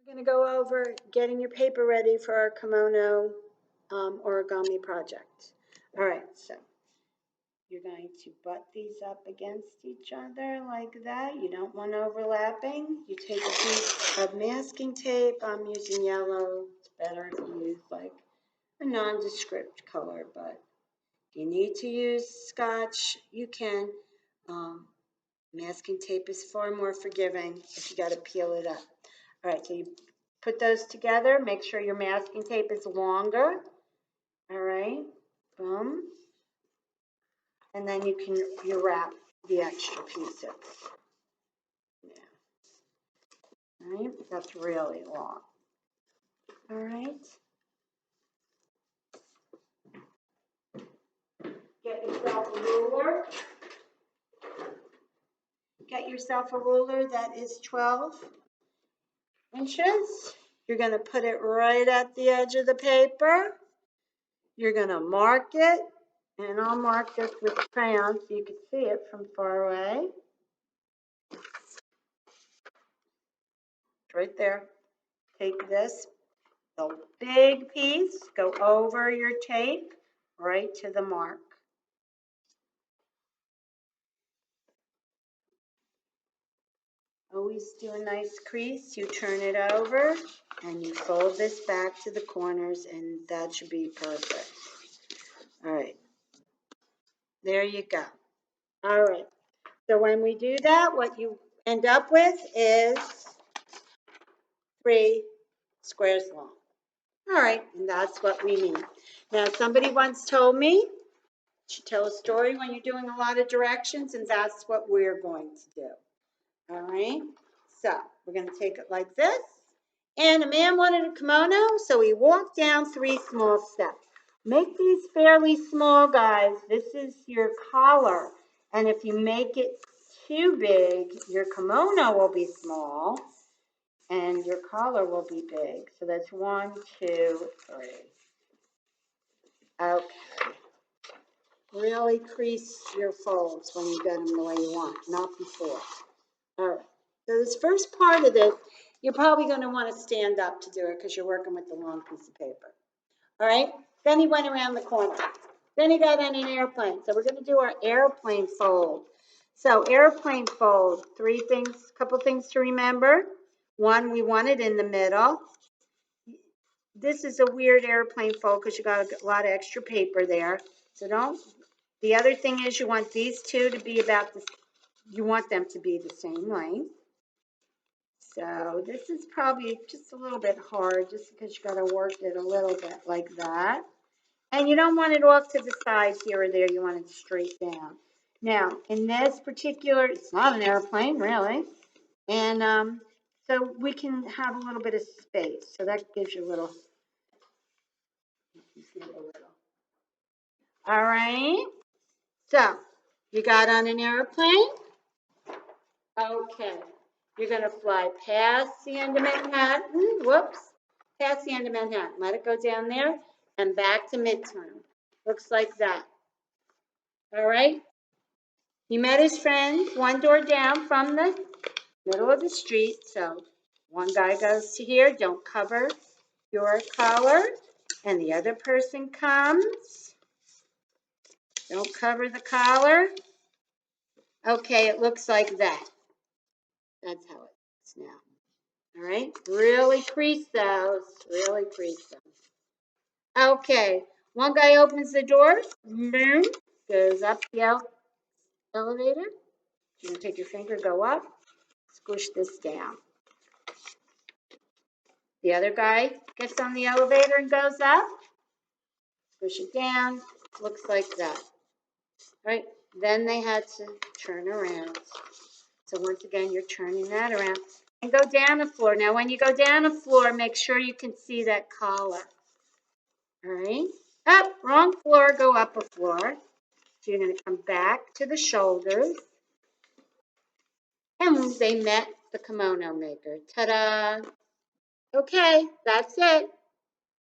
We're going to go over getting your paper ready for our kimono origami project. All right, so you're going to butt these up against each other like that. You don't want overlapping. You take a piece of masking tape. I'm using yellow. It's better if you use like a nondescript color, but if you need to use scotch, you can. Masking tape is far more forgiving if you got to peel it up. All right, so you put those together. Make sure your masking tape is longer. All right, boom. And then you wrap the extra pieces. Yeah. All right, that's really long. All right. Get yourself a ruler. Get yourself a ruler that is 12 inches. You're going to put it right at the edge of the paper. You're going to mark it. And I'll mark this with crayon so you can see it from far away. It's right there. Take this, the big piece, go over your tape right to the mark. Always do a nice crease. You turn it over and you fold this back to the corners, and that should be perfect. All right. There you go. All right. So when we do that, what you end up with is 3 squares long. All right, and that's what we need. Now, somebody once told me, you should tell a story when you're doing a lot of directions, and that's what we're going to do. All right, so we're going to take it like this. And a man wanted a kimono, so he walked down 3 small steps. Make these fairly small, guys. This is your collar. And if you make it too big, your kimono will be small and your collar will be big. So that's 1, 2, 3. Okay. Really crease your folds when you get them the way you want, not before. All right. So this first part of it, you're probably going to want to stand up to do it because you're working with the long piece of paper. All right. Then he went around the corner. Then he got on an airplane. So we're going to do our airplane fold. So airplane fold, 3 things, couple things to remember. 1, we want it in the middle. This is a weird airplane fold because you got a lot of extra paper there. So don't. The other thing is you want these 2 to be about the, you want them to be the same length. So this is probably just a little bit hard just because you got to work it a little bit like that. And you don't want it off to the side here or there. You want it straight down. Now, in this particular, it's not an airplane really. And so we can have a little bit of space. So that gives you a little. All right. So you got on an airplane. Okay. You're going to fly past the end of Manhattan. Whoops. Past the end of Manhattan. Let it go down there and back to Midtown. Looks like that. All right. He met his friend 1 door down from the middle of the street. So one guy goes to here. Don't cover your collar. And the other person comes. Don't cover the collar. Okay, it looks like that. That's how it looks now. All right, really crease those, really crease them. Okay, one guy opens the door, boom, goes up the elevator. You're gonna take your finger, go up, squish this down. The other guy gets on the elevator and goes up, squish it down, looks like that. All right, then they had to turn around. So once again, you're turning that around. And go down the floor. Now, when you go down the floor, make sure you can see that collar. All right. Up, wrong floor, go up a floor. So you're going to come back to the shoulders. And they met the kimono maker. Ta-da. Okay, that's it.